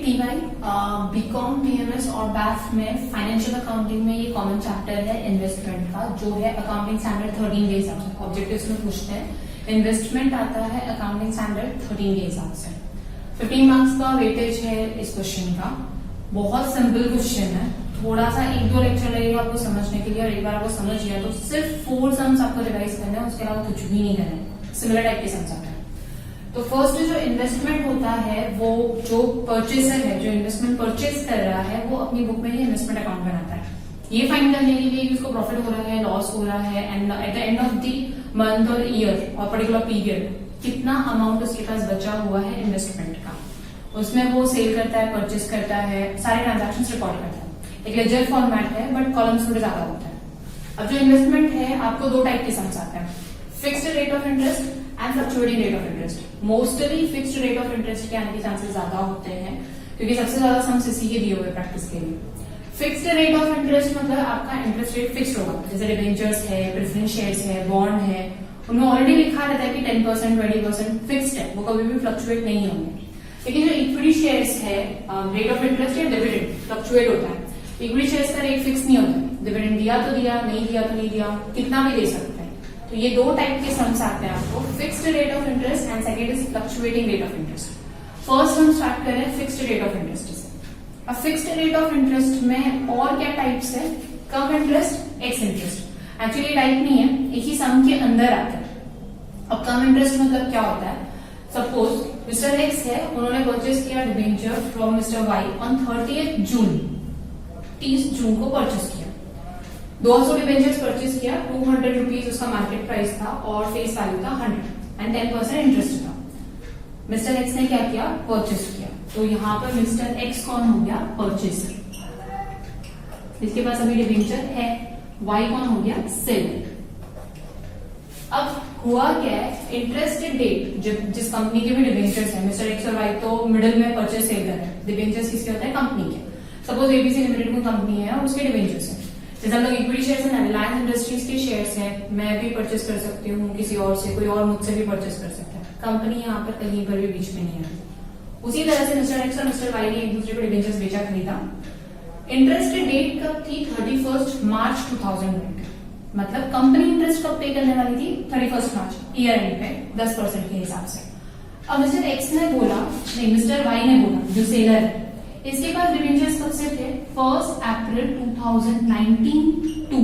TY, BCom, BMS और बैफ में financial accounting में ये कॉमन चैप्टर है इन्वेस्टमेंट का, जो है अकाउंटिंग स्टैंडर्ड 13 के हिसाब से ऑब्जेक्टिव्स में पूछते हैं। इन्वेस्टमेंट आता है अकाउंटिंग स्टैंडर्ड 13 के हिसाब से। 15 मार्क्स का वेटेज है इस क्वेश्चन का। बहुत सिंपल क्वेश्चन है, थोड़ा सा 1-2 लेक्चर लगेगा आपको समझने के लिए, और एक बार आपको समझ गया तो सिर्फ 4 सम्स आपको रिवाइज करना है, उसके अलावा कुछ भी नहीं करना है। सिमिलर टाइप के सम्स आते हैं। तो फर्स्ट जो इन्वेस्टमेंट होता है, वो जो परचेसर है, जो इन्वेस्टमेंट परचेज कर रहा है, वो अपनी बुक में ही इन्वेस्टमेंट अकाउंट बनाता है। ये फाइंड करने के लिए कि उसको प्रॉफिट हो रहा है, लॉस हो रहा है, and at the end of the month और ईयर और पर्टिकुलर पीरियड कितना अमाउंट उसके पास बचा हुआ है इन्वेस्टमेंट का, उसमें वो सेल करता है, परचेज करता है, सारे ट्रांजैक्शंस रिकॉर्ड करता है। एक लेजर फॉर्मेट है, बट कॉलम्स थोड़े ज्यादा होता है। अब जो इन्वेस्टमेंट है, आपको 2 टाइप के सम्स आते हैं, fixed rate of interest and fluctuating rate of interest. Mostly fixed rate of interest के आने के चांसेस ज्यादा होते हैं, क्योंकि सबसे ज्यादा सम्स इसी के दिए हुए प्रैक्टिस के लिए। फिक्स्ड रेट ऑफ इंटरेस्ट मतलब आपका इंटरेस्ट रेट फिक्स्ड होगा, जैसे डिबेंचर्स है, प्रेफरेंस शेयर्स है, बॉन्ड है, उनमें ऑलरेडी लिखा रहता है कि 10%, 20% फिक्स्ड है, वो कभी भी फ्लक्चुएट नहीं होंगे। लेकिन जो इक्विटी शेयर्स है, रेट ऑफ इंटरेस्ट या डिविडेंड फ्लक्चुएट होता है। इक्विटी शेयर्स का रेट फिक्स नहीं होता, डिविडेंड दिया तो दिया, नहीं दिया तो नहीं दिया, कितना भी दे सकते हैं। तो ये 2 टाइप के सम्स आते हैं आपको, fixed rate of interest and second is fluctuating rate of interest. First हम स्टार्ट करें फिक्स्ड रेट ऑफ इंटरेस्ट से। अब फिक्स्ड रेट ऑफ इंटरेस्ट में और क्या टाइप्स है, cum interest, ex interest. Actually type नहीं है, एक ही सम के अंदर आता है। अब कम इंटरेस्ट मतलब क्या होता है, सपोज मिस्टर एक्स है, उन्होंने परचेज किया debenture from mister Y on 30 June, 30 जून को परचेज किया। 200 डिबेंचर्स परचेज किया, 200 रुपीज उसका मार्केट प्राइस था और फेस वैल्यू था 100 एंड 10% इंटरेस्ट था। मिस्टर एक्स ने क्या किया, परचेज किया। तो यहाँ पर मिस्टर एक्स कौन हो गया, परचेसर, इसके पास अभी डिबेंचर है। वाई कौन हो गया, सेलर। अब हुआ क्या है, इंटरेस्ट डेट, जब जिस कंपनी के भी डिबेंचर्स है, मिस्टर एक्स और वाई तो मिडिल में परचेज सेल कर रहे हैं। डिबेंचर्स किसके होते हैं, कंपनी के। सपोज एबीसी लिमिटेड कोई कंपनी है और उसके डिबेंचर्स है। जैसे हम लोग इक्विटी शेयर्स है, रिलायंस इंडस्ट्रीज के शेयर्स हैं, मैं भी परचेज कर सकती हूँ किसी और से, कोई और मुझसे भी परचेज कर सकता है। कंपनी यहाँ पर कहीं पर भी बीच में नहीं है। उसी तरह से मिस्टर एक्स और मिस्टर वाई ने एक दूसरे को डिबेंचर्स बेचा, खरीदा। इंटरेस्ट डेट कब थी, 31 मार्च 2020। मतलब कंपनी इंटरेस्ट कब पे करने वाली थी, 31 मार्च, ईयर एंड पे 10% के हिसाब से। अब मिस्टर एक्स ने बोला, नहीं मिस्टर वाई ने बोला, जो सेलर है, इसके पास डिबेंचर्स कब से थे, 1 अप्रैल 2019 टू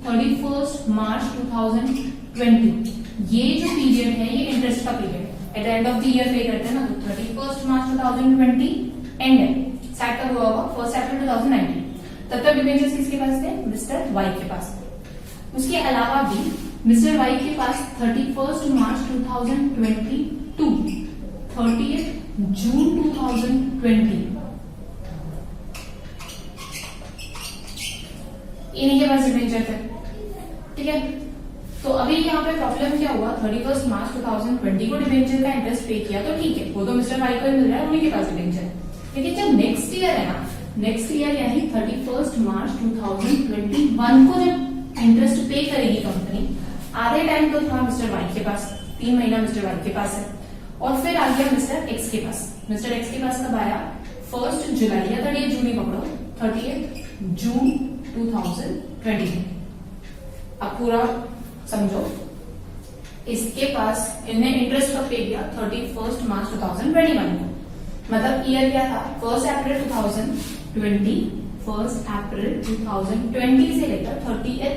31 मार्च 2020। ये जो पीरियड है, ये इंटरेस्ट का पीरियड है। At the end of the year पे करते हैं ना, तो 31 मार्च 2020 एंड है, स्टार्ट कब हुआ होगा, 1 अप्रैल 2019। तब तक डिबेंचर्स किसके पास थे, मिस्टर वाई के पास। उसके अलावा भी मिस्टर वाई के पास 31 मार्च 2022, 30 जून 2020 इन्हीं के पास डिबेंचर थे। ठीक है, तो अभी यहाँ पे प्रॉब्लम क्या हुआ, 31 मार्च 2020 को डिबेंचर का इंटरेस्ट पे किया तो ठीक है, वो तो मिस्टर वाई को मिल रहा है, उन्हीं के पास डिबेंचर है। लेकिन जब नेक्स्ट ईयर है ना, नेक्स्ट ईयर यानी 31 मार्च 2021 को जब इंटरेस्ट पे करेगी कंपनी, आधे टाइम तो था मिस्टर वाई के पास, 3 महीना मिस्टर वाई के पास है, और फिर आ गया मिस्टर एक्स के पास। मिस्टर एक्स के पास कब आया, 1 जुलाई या 30 जून ही पकड़ो, 30 जून 2020। अब पूरा समझो, इसके पास इन्हें इंटरेस्ट कब पे किया, 31 मार्च 2021 को। मतलब ईयर क्या था, 1 अप्रैल 2020, 1 अप्रैल 2020 से लेकर 30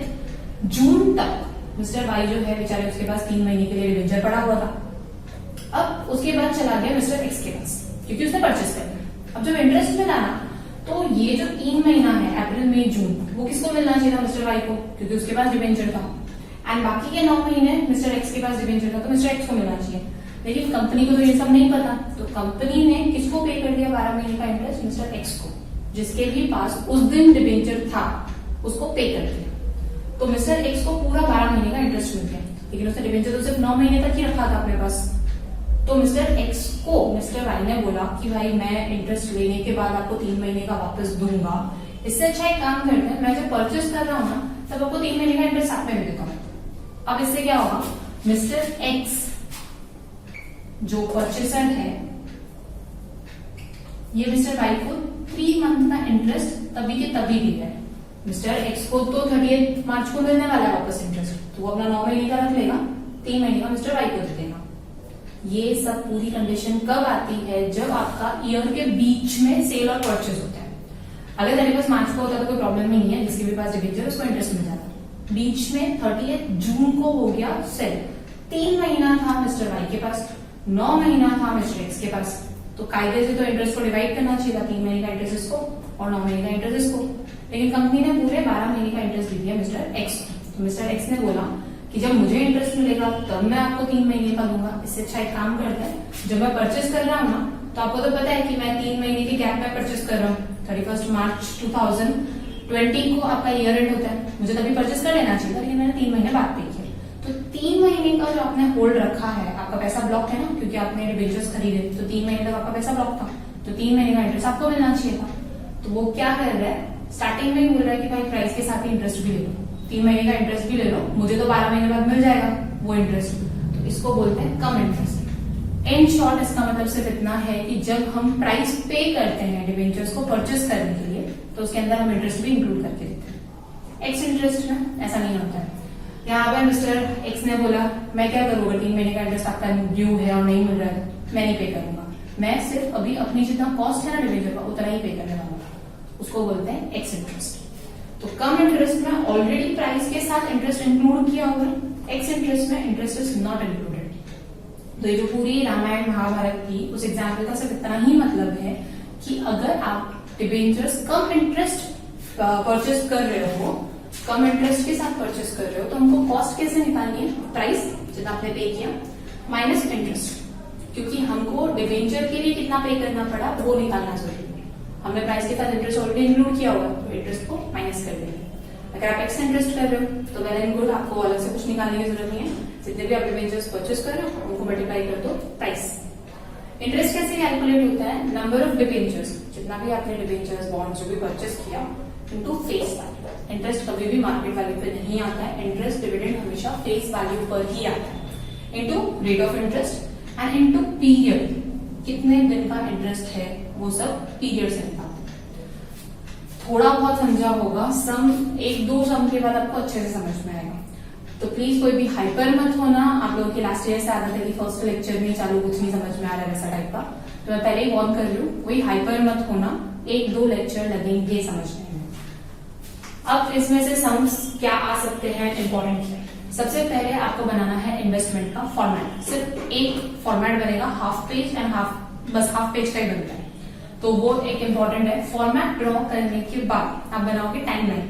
जून तक मिस्टर वाई जो है बेचारे, उसके पास 3 महीने के लिए डिबेंचर पड़ा हुआ था। अब उसके बाद चला गया मिस्टर एक्स के पास, क्योंकि उसने परचेस कर लिया। अब जब इंटरेस्ट मिला ना, तो ये जो 3 महीना है, अप्रैल मई जून, वो किसको मिलना चाहिए था, मिस्टर वाई को, क्योंकि उसके पास डिबेंचर था। एंड बाकी के 9 महीने मिस्टर एक्स के पास डिबेंचर था, तो मिस्टर एक्स को मिलना चाहिए। लेकिन कंपनी को तो ये सब नहीं पता, तो कंपनी ने किसको पे कर दिया 12 महीने का इंटरेस्ट, मिस्टर एक्स को, जिसके भी पास उस दिन डिबेंचर था, उसको पे कर दिया। तो मिस्टर एक्स को पूरा 12 महीने का इंटरेस्ट मिल गया, लेकिन उसने डिबेंचर तो सिर्फ 9 महीने तक ही रखा था अपने पास। तो मिस्टर एक्स को मिस्टर वाई ने बोला कि भाई मैं इंटरेस्ट लेने के बाद आपको 3 महीने का वापस दूंगा, इससे अच्छा एक काम करते हैं, मैं जब परचेस कर रहा हूं ना, तब आपको 3 महीने का इंटरेस्ट साथ में देता हूं। अब इससे क्या होगा, मिस्टर एक्स जो परचेसर है ये मिस्टर वाई को 3 मंथ का इंटरेस्ट तभी के तभी दिया है। मिस्टर एक्स को तो 30 मार्च को मिलने वाला है वापस इंटरेस्ट, तो वो अपना 9 महीने का रख लेगा, 3 महीने का मिस्टर वाई को दे देगा। ये सब पूरी कंडीशन कब आती है? जब आपका ईयर के बीच में सेल और परचेज होता है। अगर तेरे पास मार्च को होता है तो कोई प्रॉब्लम नहीं है, जिसके भी पास डिबेंचर उसको इंटरेस्ट मिल जाता है। बीच में 30 जून को हो गया सेल, 3 महीना था मिस्टर वाई के पास, 9 महीना था मिस्टर एक्स के पास, तो कायदे से तो इंटरेस्ट को डिवाइड करना चाहिए, 3 महीने का इंटरेस्ट इसको और 9 महीने का इंटरेस्ट इसको। लेकिन कंपनी ने पूरे 12 महीने का इंटरेस्ट दे दिया मिस्टर एक्स को। तो मिस्टर एक्स ने बोला कि जब मुझे इंटरेस्ट मिलेगा तब मैं आपको 3 महीने का दूंगा। इससे अच्छा एक काम करता है, जब मैं परचेस कर रहा हूँ ना, तो आपको तो पता है कि मैं 3 महीने के गैप में परचेस कर रहा हूँ। 31 मार्च 2020 को आपका ईयर एंड होता है, मुझे तभी परचेस कर लेना चाहिए, लेकिन मैंने 3 महीने बाद पे किया। तो 3 महीने का जो आपने होल्ड रखा है, आपका पैसा ब्लॉक है ना, क्योंकि आपने डिबेंचर्स खरीदे, तो 3 महीने तक आपका पैसा ब्लॉक था, तो 3 महीने का इंटरेस्ट आपको मिलना चाहिए था। तो वो क्या कर रहा है, स्टार्टिंग में ही बोल रहा है कि भाई प्राइस के साथ ही इंटरेस्ट भी ले लो, 3 महीने का इंटरेस्ट भी ले लो, मुझे तो 12 महीने बाद मिल जाएगा वो इंटरेस्ट। तो इसको बोलते हैं कम इंटरेस्ट। इन शॉर्ट इसका मतलब सिर्फ इतना है कि जब हम प्राइस पे करते हैं डिबेंचर्स को परचेस करने के लिए, तो उसके अंदर हम इंटरेस्ट भी इंक्लूड करके देते हैं। एक्स इंटरेस्ट में ऐसा नहीं होता है। यहाँ पर मिस्टर एक्स ने बोला मैं क्या करूंगा, 3 महीने का इंटरेस्ट आपका ड्यू है और नहीं मिल रहा है, मैं नहीं पे करूंगा, मैं सिर्फ अभी अपनी जितना कॉस्ट है ना डिबेंचर का उतना ही पे करने वाला हूँ, उसको बोलते हैं एक्स इंटरेस्ट। तो कम इंटरेस्ट में ऑलरेडी प्राइस के साथ इंटरेस्ट इंक्लूड किया हुआ है, एक्स इंटरेस्ट में इंटरेस्ट इज नॉट इंक्लूडेड। तो ये जो पूरी रामायण महाभारत की उस एग्जाम्पल का सिर्फ इतना ही मतलब है कि अगर आप डिबेंचर्स कम इंटरेस्ट परचेस कर रहे हो, कम इंटरेस्ट के साथ परचेस कर रहे हो, तो हमको कॉस्ट कैसे निकालनी है, प्राइस जितना आपने पे किया माइनस इंटरेस्ट, क्योंकि हमको डिबेंचर के लिए कितना पे करना पड़ा वो निकालना जरूरी है। हमने प्राइस के साथ इंटरेस्ट ऑलरेडी इंक्लूड किया हुआ, तो इंटरेस्ट को माइनस कर देंगे। अगर आप एक्स इंटरेस्ट कर रहे हो तो वेल एंड गुड, आपको अलग से कुछ निकालने की जरूरत नहीं है, जितने भी आप डिबेंचर्स परचेस कर रहे हो उनको मल्टीप्लाई कर दो प्राइस। इंटरेस्ट कैसे कैलकुलेट होता है, नंबर ऑफ डिबेंचर्स, जितना भी आपने डिबेंचर्स बॉन्ड्स जो भी परचेस किया इनटू फेस वैल्यू। इंटरेस्ट कभी भी मार्केट वैल्यू पे नहीं आता है, इंटरेस्ट डिविडेंड हमेशा फेस वैल्यू पर ही आता है, into rate of interest and into period, कितने दिन का इंटरेस्ट है वो सब पीरियड से निकालते हैं। थोड़ा बहुत समझा होगा, सम 1-2 सम के बाद आपको अच्छे से समझ में आएगा। तो प्लीज कोई भी हाइपर मत होना, आप लोगों की लास्ट ईयर से आदत है कि फर्स्ट लेक्चर में चालू कुछ नहीं समझ में आ रहा है वैसा टाइप का, तो मैं पहले ही वॉर्न कर रही हूँ, कोई हाइपर मत होना, 1-2 लेक्चर लगेंगे समझने में। अब इसमें से सम्स क्या आ सकते हैं इंपॉर्टेंट है। सबसे पहले आपको बनाना है इन्वेस्टमेंट का फॉर्मेट, सिर्फ एक फॉर्मेट बनेगा, हाफ पेज एंड बस हाफ पेज का ही बनता है, तो वो एक इम्पॉर्टेंट है। फॉर्मेट ड्रॉ करने के बाद आप बनाओगे टाइमलाइन।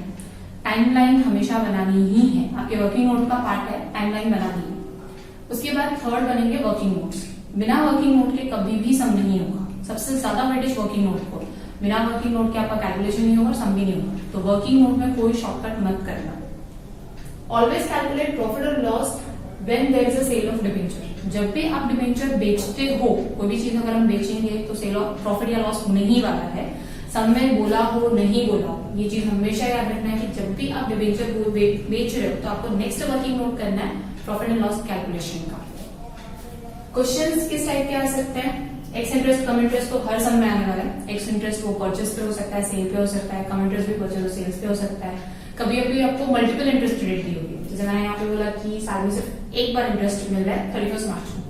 टाइमलाइन हमेशा बनानी ही है, आपके वर्किंग नोट का पार्ट है, टाइमलाइन बना दी। उसके बाद थर्ड बनेंगे वर्किंग नोट्स। बिना वर्किंग नोट के कभी भी सम नहीं होगा, सबसे ज्यादा वेटेज वर्किंग नोट को, बिना वर्किंग नोट के आपका कैलकुलेशन नहीं होगा, सम भी नहीं होगा। तो वर्किंग नोट में कोई शॉर्टकट मत करना। ऑलवेज कैलकुलेट प्रॉफिट और loss when there is a sale of debenture. जब भी आप डिबेंचर बेचते हो, कोई भी चीज अगर हम बेचेंगे तो सेल ऑफ प्रॉफिट या लॉस होने ही वाला है, सब में बोला हो नहीं बोला हो, ये चीज हमेशा याद रखना है कि जब भी आप डिबेंचर बेच रहे हो तो आपको नेक्स्ट वर्किंग नोट करना है प्रॉफिट एंड लॉस कैलकुलेशन का। क्वेश्चंस किस टाइप के आ सकते हैं, एक्स इंटरेस्ट कम इंटरेस्ट तो हर सम में आने वाला है। एक्स इंटरेस्ट वो परचेस पे हो सकता है, सेल पे हो सकता है, कम इंटरेस्ट भी परचेस और सेल्स पे हो सकता है। कभी कभी आपको मल्टीपल इंटरेस्ट रेट दी होगी, जैसे मैंने यहाँ पे बोला कि साल में सिर्फ एक बार इंटरेस्ट मिल रहा है 31 मार्च को,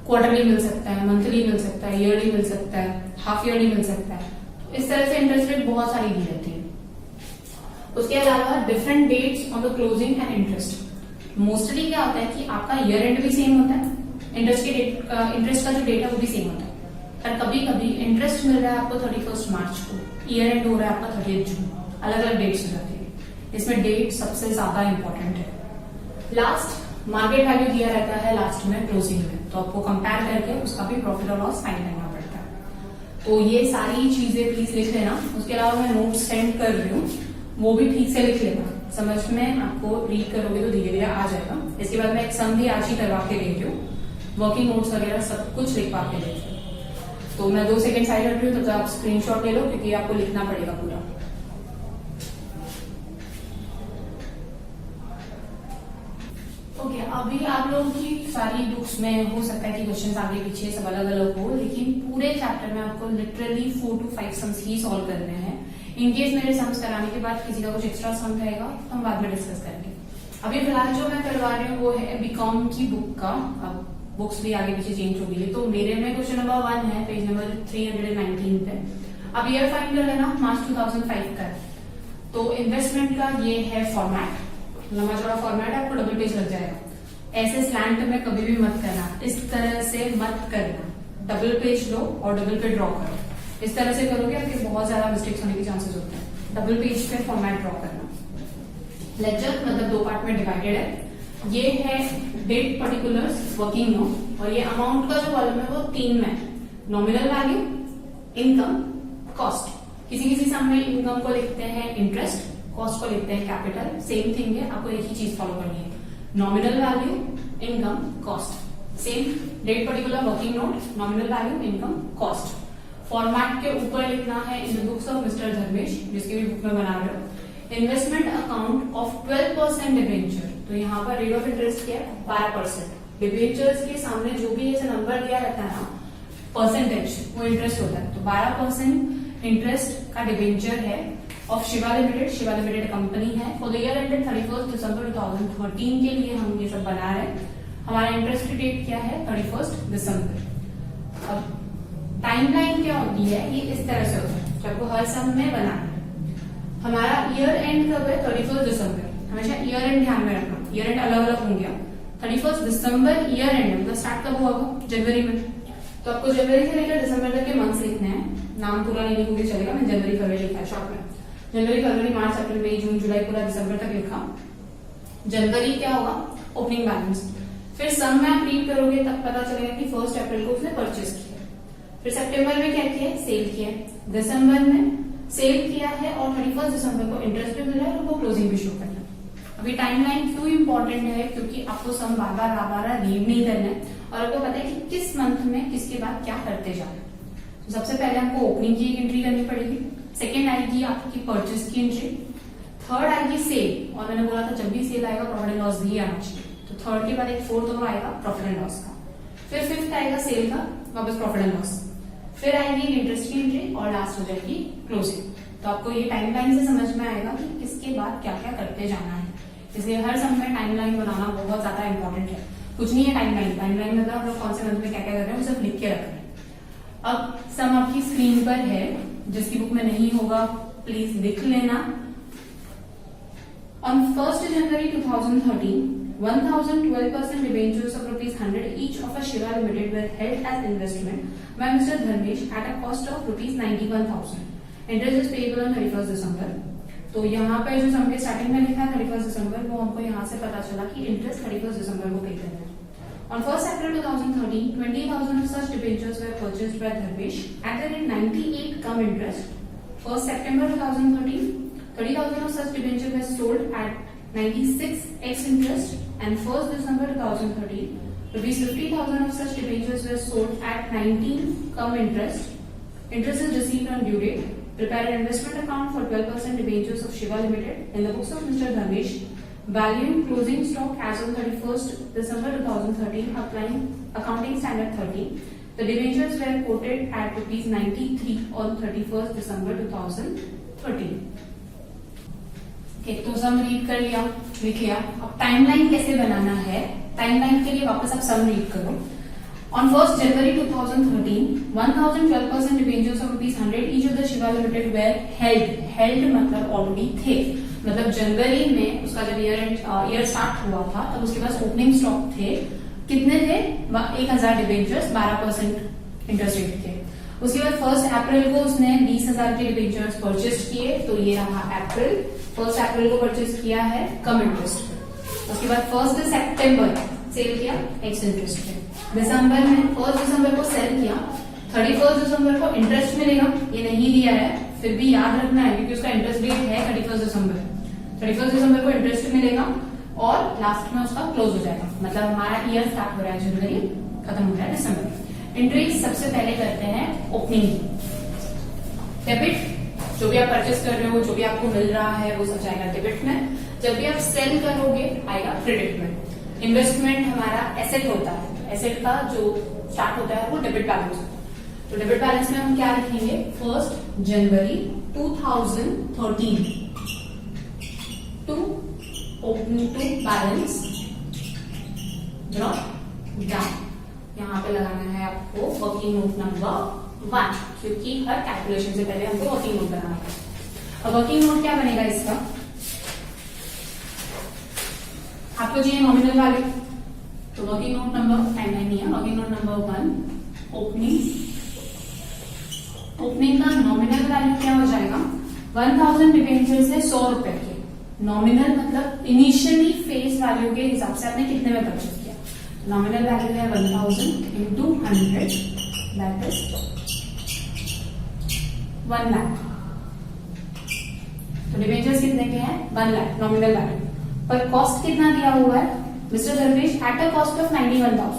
क्वार्टरली मिल सकता है, मंथली मिल सकता है, ईयरली मिल सकता है, हाफ ईयरली मिल सकता है। इस तरह से इंटरेस्ट रेट बहुत सारी दी रहती है। उसके अलावा different dates on the closing and interest. Mostly क्या होता है कि आपका ईयर एंड भी सेम होता है, इंटरेस्ट का जो डेट है वो भी सेम होता है, पर कभी कभी इंटरेस्ट मिल रहा है आपको 31 मार्च को, ईयर एंड हो रहा है आपका 30 जून, अलग अलग डेट्स हो जाती है। इसमें डेट सबसे ज्यादा इंपॉर्टेंट है। लास्ट मार्केट वैल्यू दिया रहता है लास्ट में क्लोजिंग में, तो आपको कंपेयर करके उसका भी प्रॉफिट और लॉस फाइंड करना पड़ता है। तो ये सारी चीजें प्लीज लिख लेना। उसके अलावा मैं नोट सेंड कर रही हूँ, वो भी ठीक से लिख लेना, समझ में आपको रीड करोगे तो धीरे धीरे आ जाएगा। इसके बाद मैं एक सम भी आज ही करवा के दे रही हूँ, वर्किंग नोट्स वगैरह सब कुछ लिखवा के दे रही हूँ। तो मैं 2 सेकंड साइड रख रही हूँ, तो आप स्क्रीनशॉट ले लो क्योंकि आपको लिखना पड़ेगा पूरा। ओके, अभी आप लोगों की सारी बुक्स में हो सकता है कि क्वेश्चंस आगे पीछे सब अलग अलग हो, लेकिन पूरे चैप्टर में आपको literally 4 to 5 sums he solve करने हैं। इनकेस मेरे सम्स कराने के बाद किसी का कुछ एक्स्ट्रा सम रहेगा तो हम बाद में डिस्कस करेंगे। अभी फिलहाल जो मैं करवा रही हूँ वो है बीकॉम की बुक का। अब बुक्स भी आगे पीछे चेंज हो गई है, तो मेरे में क्वेश्चन नंबर 1 है पेज नंबर 319 पे। अब ईयर फाइंड कर लेना, मार्च 2005 का। तो इन्वेस्टमेंट का ये है फॉर्मेट, लंबा चौड़ा फॉर्मेट है, आपको डबल पेज लग जाएगा। ऐसे स्लैंट में कभी भी मत करना, इस तरह से मत करना। डबल पेज लो और डबल पे ड्रॉ करो। इस तरह से करोगे आपके बहुत ज्यादा मिस्टेक्स होने के चांसेस होते हैं। डबल पेज पे फॉर्मेट ड्रॉ करना। लेक्चर मतलब 2 पार्ट में डिवाइडेड है। ये है डेट पर्टिकुलर्स, वर्किंग नोट, और ये अमाउंट का जो कॉलम है वो 3 में, नॉमिनल वैल्यू, इनकम, कॉस्ट। किसी किसी सम में इनकम को लिखते हैं इंटरेस्ट, कॉस्ट को लिखते हैं कैपिटल। सेम थिंग है, आपको एक ही चीज फॉलो करनी है, nominal value, income, cost. Same date particular, working note, nominal value, income, cost. Format के ऊपर लिखना है in the books of mister Dharmesh, जिसकी भी बुक में बना रहे हो, इन्वेस्टमेंट अकाउंट ऑफ 12% डिबेंचर। तो यहाँ पर रेट ऑफ इंटरेस्ट क्या है, 12%। डिबेंचर्स के सामने जो भी ऐसा नंबर दिया रहता है ना, परसेंटेज, वो इंटरेस्ट होता है। तो 12% इंटरेस्ट का डिबेंचर है of Shiva limited. Shiva limited company है। फॉर द ईयर एंडेड 31 दिसंबर 2013 के लिए हम ये सब बना रहे हैं। हमारा इंटरेस्ट डेट क्या है, 31 दिसंबर। अब टाइमलाइन क्या होती है, ये इस तरह से होता है, आपको हर सम में बनाना है। हमारा ईयर एंड कब है, 31 दिसंबर। हमेशा ईयर एंड ध्यान में रखना, ईयर एंड अलग अलग होंगे। 31 दिसंबर ईयर एंड मतलब स्टार्ट कब हुआ, जनवरी में। तो आपको जनवरी से लेकर दिसंबर तक के मंथ्स लिखने हैं। नाम पूरा नहीं लिखोगे चलेगा, मैं जनवरी फरवरी लिखा है शॉर्ट में। जनवरी फरवरी मार्च अप्रैल मई जून जुलाई पूरा दिसंबर तक लिखा। जनवरी क्या होगा, ओपनिंग बैलेंस। फिर सम में आप रीड करोगे तब पता चलेगा कि 1 अप्रैल को उसने परचेस किया। फिर सितंबर में क्या किया, सेल किया। दिसंबर में सेल किया है और 31 दिसंबर को इंटरेस्ट भी मिला है और वो क्लोजिंग भी शो करना है। अभी टाइमलाइन क्यों इंपॉर्टेंट है, क्योंकि आपको सम बार बार रीड नहीं करना है और आपको पता है कि किस मंथ में किसके बाद क्या करते जाना है। तो सबसे पहले हमको ओपनिंग की एक एंट्री करनी पड़ेगी। सेकेंड आएगी आपकी परचेस की एंट्री। थर्ड आएगी सेल, और मैंने बोला था जब भी सेल आएगा प्रॉफिट एंड लॉस भी आना चाहिए। तो थर्ड के बाद एक फोर्थ और आएगा प्रॉफिट एंड लॉस का। फिर फिफ्थ आएगा सेल का, वापस प्रॉफिट एंड लॉस। फिर आएगी इंटरेस्ट की एंट्री और लास्ट हो जाएगी क्लोजिंग। तो आपको ये टाइमलाइन से समझ में आएगा कि किसके बाद क्या क्या करते जाना है। इसलिए हर सम में टाइमलाइन बनाना बहुत ज्यादा इंपॉर्टेंट है। कुछ नहीं है टाइमलाइन, टाइमलाइन मतलब हम लोग कौन से मंथ में क्या क्या कर रहे हैं वो सब लिख के रख रहे हैं। अब सम आपकी स्क्रीन पर है, जिसकी बुक में नहीं होगा प्लीज लिख लेना। On 1 January 2013, 1012% debentures of ₹100 each of a Shiva Limited were held as investment by Mr. Dharmesh at a cost of ₹91,000. Interest is payable on 31st December. तो यहाँ पे जो सम के स्टार्टिंग में लिखा है 31 दिसंबर, वो हमको यहाँ से पता चला कि इंटरेस्ट 31 दिसंबर को पे करना है। On 1 April 2013, 20,000 of such debentures were purchased by Dharmesh at the rate 98 cum interest. 1 September 2013, 30,000 of such debentures were sold at 96 x interest, and 1 December 2013, rupees 50,000 of such debentures were sold at 19 cum interest. Interest is received on due date. Prepare an investment account for 12% debentures of Shiva Limited in the books of Mr. Dharmesh. Value closing stock as on 31st December 2013, applying accounting standard 30. The debentures were quoted at rupees 93 on 31st December 2013. तो सम read कर लिया, लिख लिया। अब timeline कैसे बनाना है, timeline के लिए वापस आप सम रीड करो। On 1 January 2013, 1012% debentures of ₹100 each of the Shiva Limited were held. Held मतलब ऑलरेडी थे, मतलब जनवरी में उसका जब ईयर स्टार्ट हुआ था तब उसके पास ओपनिंग स्टॉक थे। कितने थे, 1000 डिबेंचर्स, 12% इंटरेस्ट रेट थे। उसके बाद 1 अप्रैल को उसने 20,000 के डिबेंचर्स परचेज किए, तो ये रहा अप्रैल। 1 अप्रैल को परचेज किया है कम इंटरेस्ट पे। उसके बाद 1 सितंबर सेल किया एक्स इंटरेस्ट पे। दिसंबर में 1 दिसंबर को सेल किया, 31 दिसंबर को इंटरेस्ट मिलेगा, ये नहीं दिया है फिर भी याद रखना है क्योंकि उसका इंटरेस्ट रेट है 31 दिसंबर। 31 दिसंबर को इंटरेस्ट मिलेगा और लास्ट में उसका क्लोज हो जाएगा, मतलब हमारा ईयर स्टार्ट हो रहा है जनवरी, खत्म हो रहा है दिसंबर। एंट्री सबसे पहले करते हैं ओपनिंग डेबिट, जो भी आप परचेस कर रहे हो, जो भी आपको मिल रहा है वो सब जाएगा डेबिट में। जब भी आप सेल करोगे आएगा क्रेडिट में। इन्वेस्टमेंट हमारा एसेट होता है, तो एसेट का जो स्टार्ट होता है वो डेबिट बैलेंस होता है। तो डेबिट बैलेंस में हम क्या लिखेंगे, 1 January 2013 to opening to balance drop down. यहाँ पे लगाना है आपको वर्किंग नोट नंबर 1, क्योंकि हर कैलकुलेशन से पहले हमको वर्किंग नोट बनाना है। अब वर्किंग नोट क्या बनेगा इसका, आपको चाहिए नॉमिनल वैल्यू, तो वर्किंग नोट नंबर नहीं है, वर्किंग नोट नंबर 1 ओपनिंग का नॉमिनल वैल्यू क्या हो जाएगा, 1000 डिबेंचर्स है 100 रुपए के। नॉमिनल मतलब इनिशियली फेस वैल्यू के हिसाब से आपने कितने में परचेज किया, नॉमिनल वैल्यू है 1000 इंटू 100 दैट इज 1 लाख। तो डिबेंचर्स कितने के हैं, 1 लाख नॉमिनल वैल्यू, पर कॉस्ट कितना दिया हुआ है मिस्टर दरवेश, at a cost of 91,000।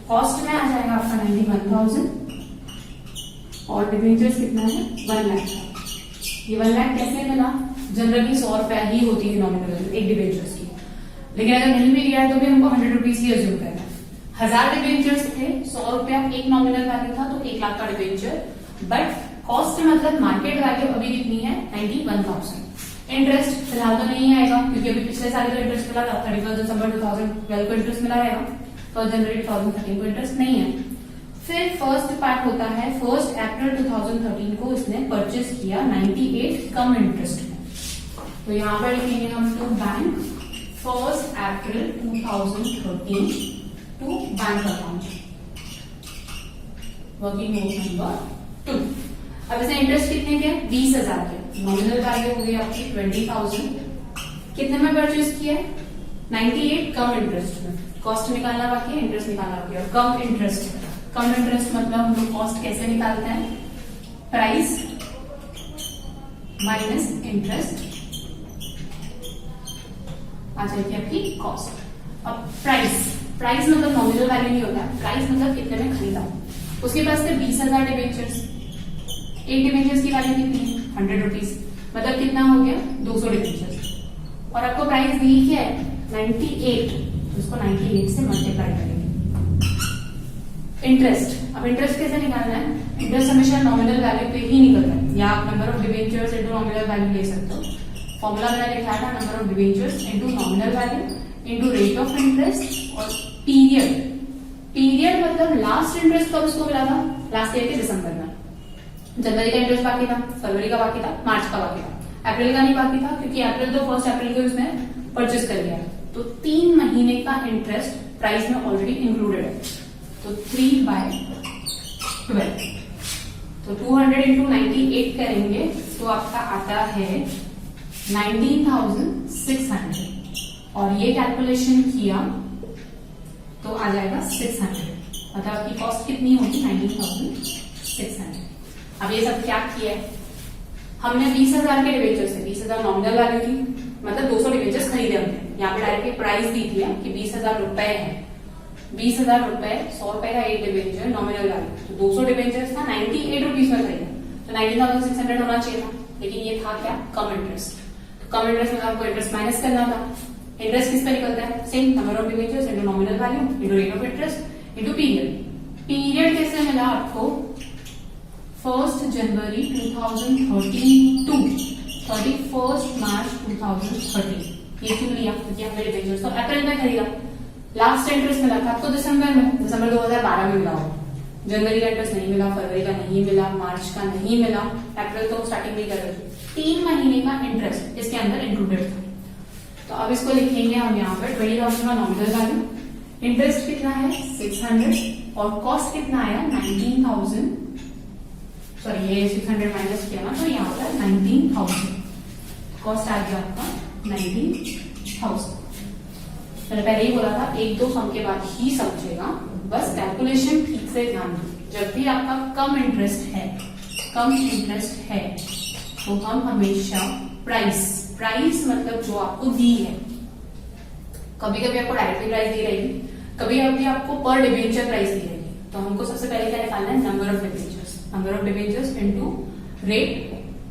Cost में आ जाएगा आपका 91,000 और डिबेंचर्स कितना है 1 लाख। ये 1 लाख कैसे मिला, जनरली 100 रुपया ही होती है नॉमिनल वैल्यू एक डिबेंचर्स की, लेकिन अगर नहीं भी दिया है तो भी हमको 100 रुपीज ही अज्यूम करना है। 1000 डिबेंचर्स थे, 100 रुपया एक नॉमिनल वैल्यू था, तो 1 लाख का डिबेंचर, बट कॉस्ट मतलब मार्केट वैल्यू अभी कितनी है 91,000। इंटरेस्ट फिलहाल तो नहीं आएगा क्योंकि अभी पिछले साल का इंटरेस्ट मिला था, 31 दिसंबर 2012 को इंटरेस्ट मिला रहेगा, 1 जनवरी 2013 को इंटरेस्ट नहीं है। फिर फर्स्ट पार्ट होता है 1 अप्रैल 2013 को इसने परचेज किया 98 कम इंटरेस्ट में, तो यहाँ पर लिखेंगे हम to bank 1 April 2013 to bank account working note number 2। अब इसने इंटरेस्ट कितने के 20,000 के, नॉमिनल वैल्यू हो गई आपकी 20,000, कितने में परचेज किया 98 कम इंटरेस्ट में। कॉस्ट निकालना बाकी है, इंटरेस्ट निकालना बाकी है, और कम इंटरेस्ट मतलब हम लोग कॉस्ट कैसे निकालते हैं, प्राइस माइनस इंटरेस्ट आ जाएगी आपकी कॉस्ट। अब प्राइस मतलब नॉमिनल वैल्यू नहीं होता है, प्राइस मतलब कितने में खरीदा। उसके पास थे 20,000 डिबेंचर्स, एक डिबेंचर्स की वैल्यू कितनी है 100 रुपीज, मतलब कितना हो गया 200 डिबेंचर्स, और आपको प्राइस दी क्या है 98, तो उसको 98 से मल्टीप्लाई करेंगे। इंटरेस्ट, अब इंटरेस्ट कैसे निकालना है, इंटरेस्ट हमेशा नॉमिनल वैल्यू पे ही निकलता है, या आप number of debentures into nominal value ले सकते हो। फॉर्मूला मैंने लिखा था number of debentures into nominal value into rate of interest और पीरियड मतलब लास्ट इंटरेस्ट कब उसको मिला था, लास्ट ईयर के दिसंबर में। जनवरी का इंटरेस्ट बाकी था, फरवरी का बाकी था, मार्च का बाकी था, अप्रैल का नहीं बाकी था क्योंकि अप्रैल तो 1 अप्रैल को उसने परचेज कर लिया, तो 3 महीने का इंटरेस्ट प्राइस में ऑलरेडी इंक्लूडेड है, तो 3/12, तो 200 इंटू 98 करेंगे तो आपका आता है 19,600, और ये कैलकुलेशन किया तो आ जाएगा 600, मतलब आपकी कॉस्ट कितनी होगी 19,600। अब ये सब क्या किया है, हमने 20,000 के डिबेंचर्स थे, 20,000 नॉमिनल वैल्यू थी, मतलब 200 डिबेंचर्स खरीदे हमने, यहाँ पे डायरेक्ट प्राइस दी थी कि 20,000 रुपए है, 20,000 रुपए 100 रुपए का एक डिबेंचर नॉमिनल वैल्यू, तो 200 डिबेंचर्स था 98 रुपीज में खरीदा, तो 19,600 होना चाहिए था, लेकिन ये था क्या कम इंटरेस्ट, तो कम इंटरेस्ट में आपको इंटरेस्ट माइनस करना था। इंटरेस्ट किस पे निकलता है, same number of debentures into nominal value into rate of interest into period कैसे मिला आपको 1 जनवरी 2013 टू 31 मार्च 2013, ये क्यों लिया क्योंकि हमने डिबेंचर्स तो अप्रैल में खरीदा, लास्ट इंटरेस्ट मिला था आपको दिसंबर 2012 में मिला हो, जनवरी का इंटरेस्ट नहीं मिला, फरवरी का नहीं मिला, मार्च का नहीं मिला, अप्रैल तो स्टार्टिंग में कर रहे थे, 3 महीने का इंटरेस्ट इसके अंदर इंक्लूडेड था। तो अब इसको लिखेंगे हम यहाँ पर 20,000 का नॉमिनल वैल्यू, इंटरेस्ट कितना है 600 और कॉस्ट कितना आया 19,000, सॉरी ये 600 माइनस किया ना तो यहाँ पर 19,000, कॉस्ट आ गया आपका 19,000। मैंने पहले ही बोला था 1-2 सम के बाद ही समझेगा, बस कैलकुलेशन ठीक से ध्यान दो। जब भी आपका कम इंटरेस्ट है तो हम हमेशा प्राइस मतलब जो आपको दी है, कभी कभी आपको डायरेक्टली प्राइस दी रहेगी, कभी कभी आपको पर डिबेंचर प्राइस दी रहेगी, तो हमको सबसे पहले क्या निकालना है number of debentures into rate,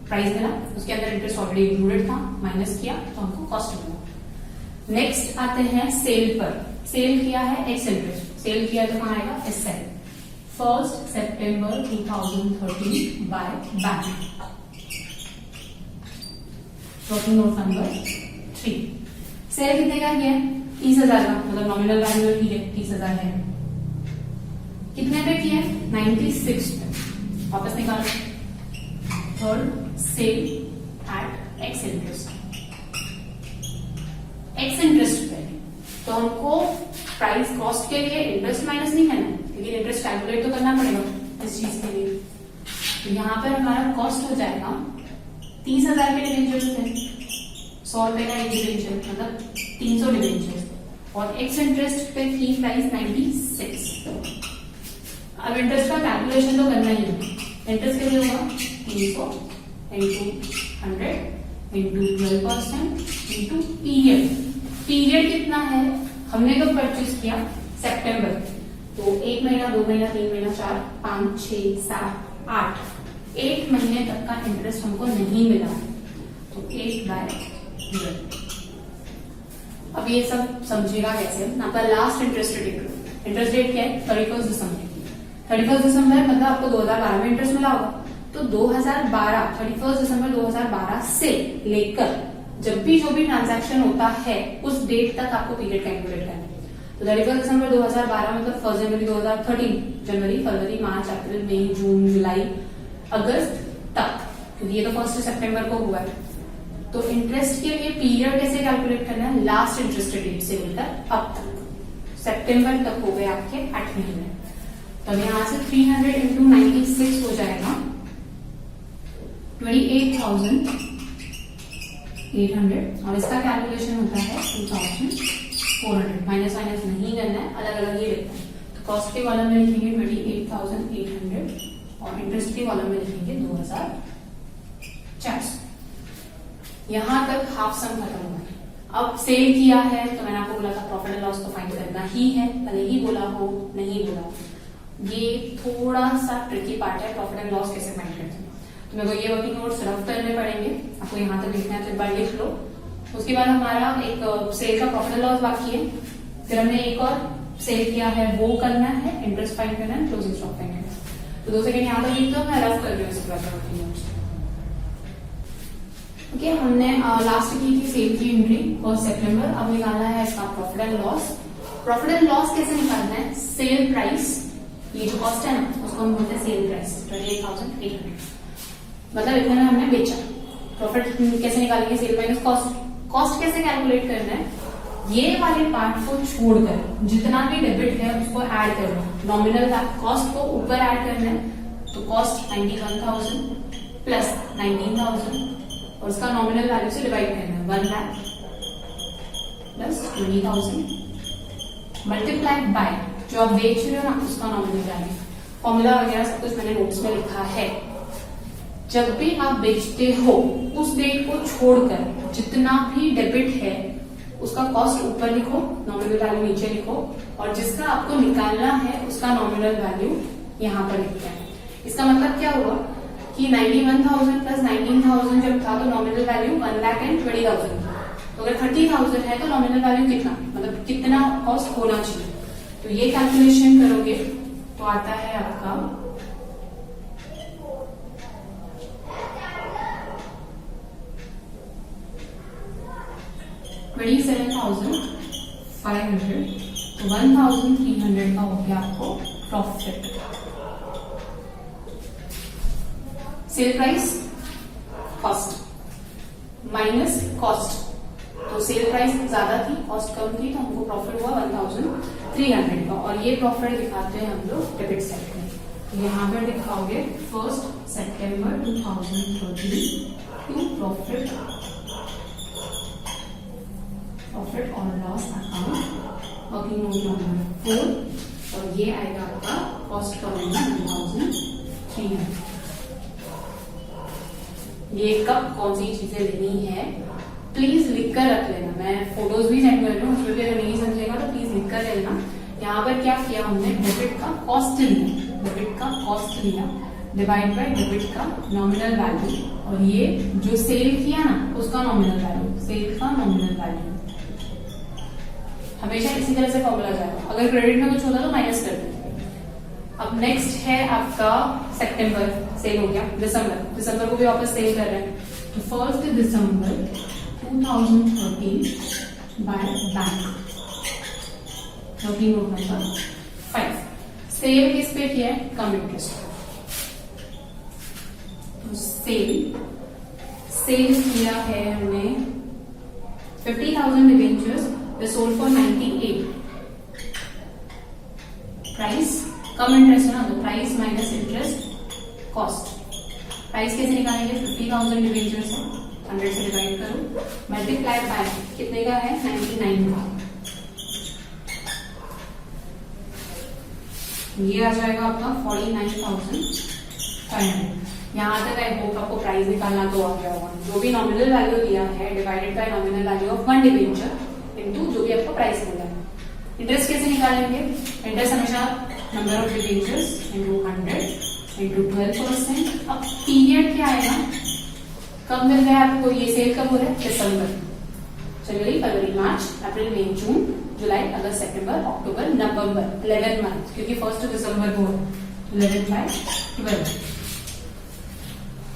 price मिला उसके अंदर इंटरेस्ट ऑलरेडी इंक्लूडेड था, माइनस किया तो हमको कॉस्ट मिला। नेक्स्ट आते हैं सेल पर। सेल किया है एक्स इंटरेस्ट, सेल किया तो कहाँ आएगा as sale, 1 September 2013 by bank. Working note number 3। Sale कितने का किया है? 30,000 का, मतलब नॉमिनल वैल्यू ठीक है 30,000 है। कितने पे किया है? 96 पे। वापस निकालो। Third sale at ex interest, ex interest पे तो हमको प्राइस कॉस्ट के लिए इंटरेस्ट माइनस नहीं करना, लेकिन इंटरेस्ट कैलकुलेट तो करना पड़ेगा इस चीज के लिए। तो यहाँ पर हमारा कॉस्ट हो जाएगा 30,000 के डिबेंचर थे, 100 रुपए का एक डिबेंचर, मतलब 300 डिबेंचर, और एक्स इंटरेस्ट पे थी प्राइस 96। अब इंटरेस्ट का कैलकुलेशन तो करना ही है। इंटरेस्ट कैसे होगा? 300 into 100 into 12% into period. Period कितना है? हमने तो परचेज किया सितंबर, तो 1 महीना, 2 महीना, 3 महीना, 4, 5, 6, 7, 8, 8 महीने तक का इंटरेस्ट हमको नहीं मिला, तो 8/12। अब ये सब समझेगा कैसे? आपका last interest date, interest date क्या है? 31 दिसंबर। 31 दिसंबर मतलब आपको 2012 में इंटरेस्ट मिला होगा, तो 2012 31 दिसंबर 2012 से लेकर जब भी जो भी ट्रांजैक्शन होता है उस डेट तक आपको पीरियड कैलकुलेट करना है। तो 31 दिसंबर 2012 मतलब 1 जनवरी 2013, जनवरी, फरवरी, मार्च, अप्रैल, मई, जून, जुलाई, अगस्त तक, क्योंकि ये तो 1 सितंबर को हुआ है। तो इंटरेस्ट के लिए पीरियड कैसे कैलकुलेट करना है? लास्ट इंटरेस्ट डेट से लेकर अब तक, सितंबर तक हो गए आपके 8 महीने। तो यहां से 300 इंटू 96 हो जाएगा 28,800, और इसका कैलकुलेशन होता है 2,400। माइनस माइनस नहीं करना है, अलग अलग ही लिखना है। तो कॉस्ट के कॉलम में लिखेंगे 28,800 और इंटरेस्ट के कॉलम में लिखेंगे 2,400। यहां तक हाफ सम खत्म हुआ है। अब सेल किया है तो मैंने आपको बोला था प्रॉफिट एंड लॉस तो फाइंड करना ही है, भले ही बोला हो नहीं बोला हो। ये थोड़ा सा ट्रिकी पार्ट है, प्रॉफिट एंड लॉस कैसे फाइंड करते हैं। तो मेरे को ये वर्किंग नोट्स रफ करने पड़ेंगे, आपको यहाँ तक लिखना है तो एक बार लिख लो। उसके बाद हमारा एक सेल का प्रॉफिट एंड लॉस बाकी है, फिर हमने एक और सेल किया है वो करना है, इंटरेस्ट फाइंड करना है, क्लोजिंग स्टॉक फाइंड करना है। तो 2 सेकंड यहाँ तक लिख दो, मैं रफ कर रही हूँ इसके बाद वर्किंग नोट्स। ओके, हमने लास्ट की थी सेल की एंट्री 1 सितंबर। अब निकालना है इसका profit and loss. Profit and loss कैसे निकालना है? सेल प्राइस, ये जो कॉस्ट है ना उसको हम बोलते हैं सेल प्राइस 28,800, मतलब इतने में हमने बेचा। प्रॉफिट कैसे निकालेंगे? Sale minus cost. कॉस्ट कैसे कैलकुलेट करना है? ये वाले पार्ट को छोड़कर जितना भी डेबिट है उसको ऐड करना है, नॉमिनल कॉस्ट को ऊपर ऐड करना है। तो कॉस्ट 91,000 प्लस 19,000 और उसका नॉमिनल वैल्यू से डिवाइड करना है, 1 लाख प्लस 20,000 मल्टीप्लाइड बाय जो आप बेच रहे हो ना उसका नॉमिनल वैल्यू। फॉर्मूला वगैरह सब कुछ मैंने नोट्स में लिखा है। जब भी आप बेचते हो उस डेट को छोड़कर जितना भी डेबिट है उसका कॉस्ट ऊपर लिखो, नॉमिनल वैल्यू नीचे लिखो, और जिसका आपको निकालना है उसका नॉमिनल वैल्यू यहाँ पर लिखते हैं। इसका मतलब क्या हुआ कि 91,000 प्लस 19,000 जब था तो नॉमिनल वैल्यू 1,20,000 था। तो अगर 30,000 है तो नॉमिनल वैल्यू कितना, मतलब कितना कॉस्ट होना चाहिए। तो ये कैलकुलेशन करोगे तो आता है आपका 27,500, तो 1,300 का हो गया आपको profit. Sale price cost minus cost, तो सेल प्राइस ज्यादा थी कॉस्ट कम थी तो हमको प्रॉफिट हुआ 1,300 का। और ये प्रॉफिट दिखाते हैं हम लोग डेबिट साइड में। तो यहाँ पर दिखाओगे 1 सितंबर 2013 टू प्रॉफिट और loss account working note number 4, और ये आएगा आपका कॉस्ट कॉलम में 1,300। ये कब कौन सी चीजें लेनी है प्लीज लिख कर रख लेना। मैं फोटोज भी सेंड कर रही हूँ, उसमें भी अगर नहीं समझेगा तो प्लीज लिख कर लेना। यहाँ पर क्या किया हमने, डेबिट का कॉस्ट लिया, डेबिट का कॉस्ट लिया डिवाइड बाय डेबिट का नॉमिनल वैल्यू, और ये जो सेल किया ना उसका नॉमिनल वैल्यू, सेल का नॉमिनल वैल्यू हमेशा इसी तरह से फॉर्मूला जाएगा, अगर क्रेडिट में कुछ होता तो माइनस कर देते। अब नेक्स्ट है आपका सितंबर, सेल हो गया। दिसंबर को भी वापस सेल कर रहे हैं, तो 1 December 2013 by bank, working note number 5। Sale किस पे किया है, कम इंटरेस्ट। तो सेल किया है हमने 50,000 debentures, way sold for 98। Price come interest है ना, तो price minus interest cost. Price कैसे निकालेंगे, 50,000 डिबेंचर्स है, 100 से डिवाइड करो, मल्टीप्लाई बाय कितने का है, 99 का। ये आ जाएगा आपका 49,500। यहाँ तक आई होप आपको प्राइस निकालना तो आ गया होगा। जो भी नॉमिनल वैल्यू दिया है divided by nominal value of 1 debenture into जो भी आपको प्राइस मिला है। इंटरेस्ट कैसे निकालेंगे, इंटरेस्ट हमेशा number of debentures into 100 into 12%। अब पीरियड क्या आएगा, कब मिल रहा है आपको, ये सेल कब हो रहा है, दिसंबर, जनवरी फरवरी मार्च अप्रैल मई जून जुलाई अगस्त सितंबर अक्टूबर नवंबर, 11 मंथ, क्योंकि 1 दिसंबर को 11/12।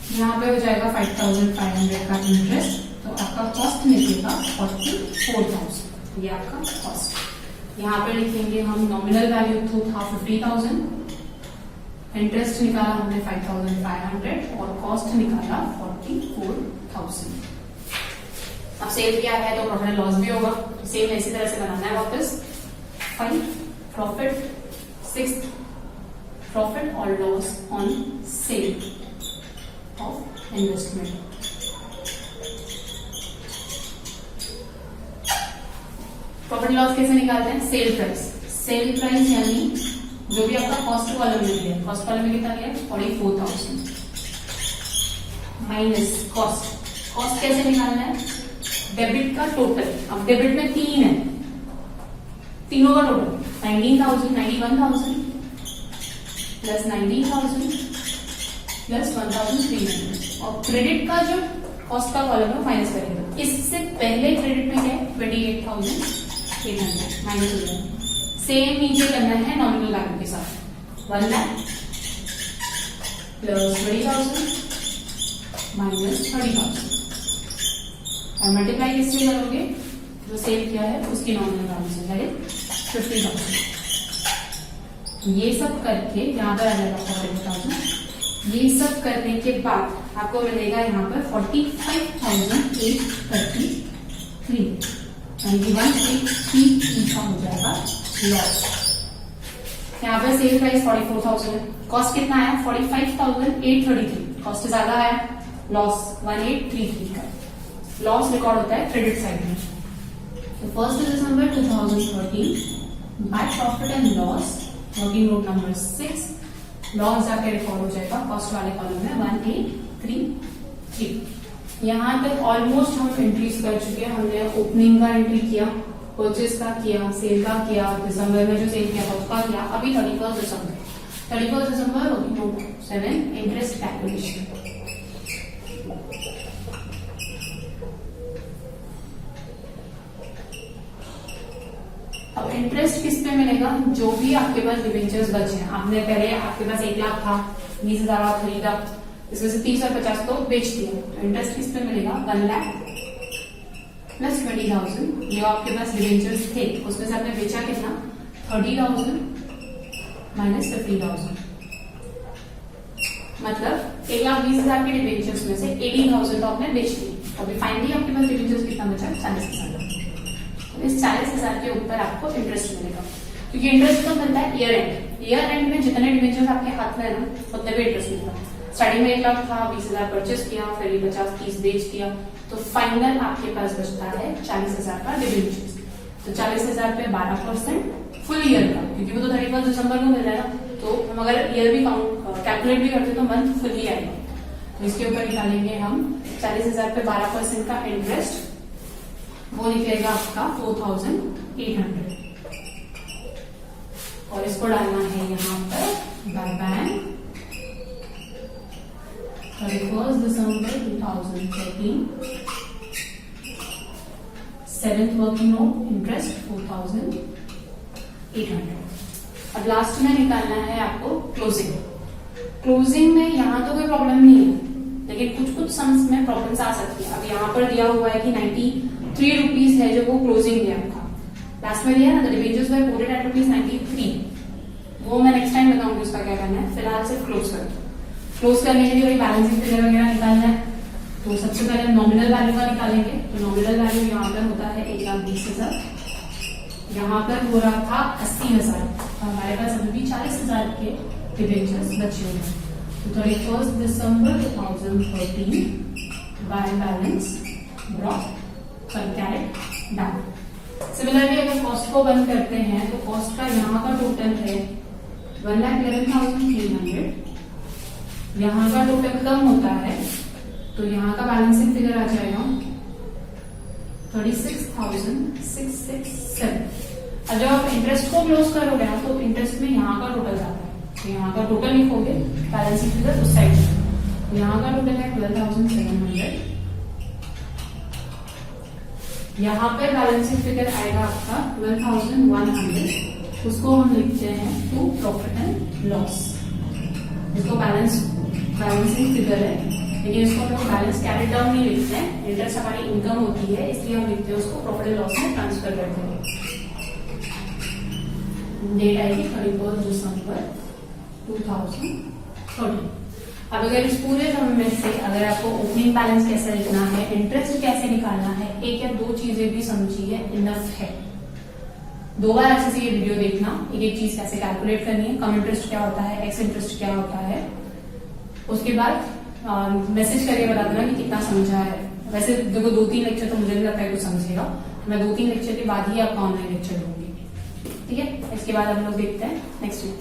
यहाँ पे हो जाएगा 5,500 का इंटरेस्ट, तो आपका कॉस्ट निकलेगा 44,000, ये आपका कॉस्ट। यहाँ पे लिखेंगे हम नॉमिनल वैल्यू तो था 50,000, इंटरेस्ट निकाला हमने 5,500 और कॉस्ट निकाला 44,000। अब सेल किया है तो प्रॉफिट लॉस भी होगा, तो सेल इसी तरह से बनाना है वापस। 5 प्रॉफिट, 6 प्रॉफिट और loss on sale of investment. Profit loss कैसे निकालते हैं, सेल प्राइस यानी जो भी आपका कॉस्ट कॉलम में दिया, कॉस्ट कॉलम में कितना दिया, 44,000 माइनस कॉस्ट कैसे निकालना है, डेबिट का टोटल। अब डेबिट में 3 है, तीनों का टोटल 19,000, 91,000 प्लस 19,000 प्लस 1,300, और क्रेडिट का जो कॉस्ट का कॉलम है माइनस करेंगे। इससे पहले क्रेडिट में क्या है, 28,800 माइनस हो जाएगा। सेम नीचे करना है नॉमिनल वैल्यू के साथ, 1 लाख प्लस 20,000 माइनस 30,000, और मल्टीप्लाई किससे करोगे, जो सेल किया है उसकी नॉमिनल वैल्यू से, दैट 50,000। ये सब करके यहाँ पर आ जाएगा 40,000। ये सब करने के बाद आपको मिलेगा यहाँ पर 45,833, यानी 1,833 का हो जाएगा लॉस। यहाँ पर सेल प्राइस 44,000 है, कॉस्ट कितना आया, 45,833, कॉस्ट ज्यादा आया, लॉस 1,833 का। लॉस रिकॉर्ड होता है क्रेडिट साइड में। तो 1 December 2013 by profit and loss, working note number 6, loss जाके रिकॉर्ड हो जाएगा कॉस्ट वाले कॉलम में 1,833। यहाँ तक ऑलमोस्ट हम एंट्रीज कर चुके हैं। हमने ओपनिंग का एंट्री किया, परचेज का किया, सेल का किया, दिसंबर में जो सेल किया उसका किया। अभी 31 दिसंबर वर्किंग नोट 7 इंटरेस्ट कैलकुलेशन। अब इंटरेस्ट किस पे मिलेगा, जो भी आपके पास डिबेंचर्स बचे हैं, आपने पहले आपके पास 1 लाख था, 20,000 आप खरीदा, इसमें से 30 और 50 को बेच दिया, तो इंटरेस्ट किस पे मिलेगा, 1 लाख प्लस 20,000। जो आपके पास डिबेंचर्स थे उसमें से आपने बेचा कितना, 30,000 माइनस 50,000, मतलब 1,20,000 के डिबेंचर्स में से 80,000 तो आपने बेच दी। अभी फाइनली आपके पास डिबेंचर्स कितना बचा, 40,000। इस 40,000 के ऊपर आपको इंटरेस्ट मिलेगा, क्योंकि इंटरेस्ट कब मिलता है, ईयर एंड में जितने डिबेंचर्स आपके हाथ में है ना, उतने भी इंटरेस्ट मिलता है। स्टार्टिंग में 1 लाख था, 20,000 परचेस किया, फिर 50-30 बेच दिया, तो फाइनल आपके पास बचता है 40,000 का डिबेंचर्स। तो 40,000 पे 12% फुल ईयर का, क्योंकि वो तो 31 दिसंबर को मिल रहा है ना, तो हम अगर ईयर भी कैलकुलेट भी करते तो मंथ फुल ही आएगा। तो इसके ऊपर निकालेंगे हम 40,000 पे 12% का इंटरेस्ट, वो निकलेगा आपका 4,800, और इसको डालना है यहाँ पर by bank 31 December 2013 7th working note interest 4,800। अब लास्ट में निकालना है आपको क्लोजिंग। क्लोजिंग में यहाँ तो कोई प्रॉब्लम नहीं है, लेकिन कुछ कुछ सम्स में प्रॉब्लम्स आ सकती है। अब यहाँ पर दिया हुआ है कि 93 रुपीज है जो वो क्लोजिंग दिया था, लास्ट में दिया ना, the debentures were quoted at ₹93। वो मैं नेक्स्ट टाइम बताऊंगी उसका क्या करना है, फिलहाल सिर्फ क्लोज कर दो। क्लोज करने के लिए बैलेंसिंग फिगर वगैरह निकालना है, तो सबसे पहले नॉमिनल वैल्यू का निकालेंगे। तो नॉमिनल वैल्यू यहाँ पर होता है 1,20,000, यहाँ पर हो रहा था 80,000, तो हमारे पास अभी भी 40,000 के डिबेंचर्स बचे हुए हैं। तो 31 दिसंबर 2013 by balance brought carried down. Similarly अगर कॉस्ट को बंद करते हैं तो कॉस्ट का यहाँ का टोटल है 1,11,300, यहाँ का टोटल कम होता है तो यहाँ का बैलेंसिंग फिगर आ जाएगा 36,667। अब जब आप इंटरेस्ट को क्लोज करोगे ना तो इंटरेस्ट में यहाँ का टोटल जाता है, तो यहाँ का टोटल लिखोगे, बैलेंसिंग फिगर उस साइड में, तो यहाँ का टोटल है 12,700। यहाँ पे बैलेंसिंग फिगर आएगा आपका 12,100, उसको हम लिखते हैं टू प्रॉफिट एंड लॉस। इसको बैलेंसिंग फिगर है, लेकिन इसको हम लोग बैलेंस कैरी डाउन नहीं लिखते हैं, इंटरेस्ट हमारी इनकम होती है इसलिए हम लिखते हैं उसको प्रॉफिट एंड लॉस में ट्रांसफर करते हैं। डेट आएगी 31 दिसंबर 2013। अब अगर इस पूरे सम में से अगर आपको ओपनिंग बैलेंस कैसे लिखना है, इंटरेस्ट कैसे निकालना है, एक या दो चीजें भी समझिए इनफ है। 2 बार अच्छे से ये वीडियो देखना, एक एक चीज कैसे कैलकुलेट करनी है, कम इंटरेस्ट क्या होता है, एक्स इंटरेस्ट क्या होता है। उसके बाद मैसेज करके बता देना कि कितना समझा है। वैसे देखो 2-3 लेक्चर तो मुझे नहीं लगता है कुछ समझेगा, मैं 2-3 लेक्चर के बाद ही आपका ऑनलाइन लेक्चर दूंगी, ठीक है। इसके बाद हम लोग देखते हैं नेक्स्ट वीक।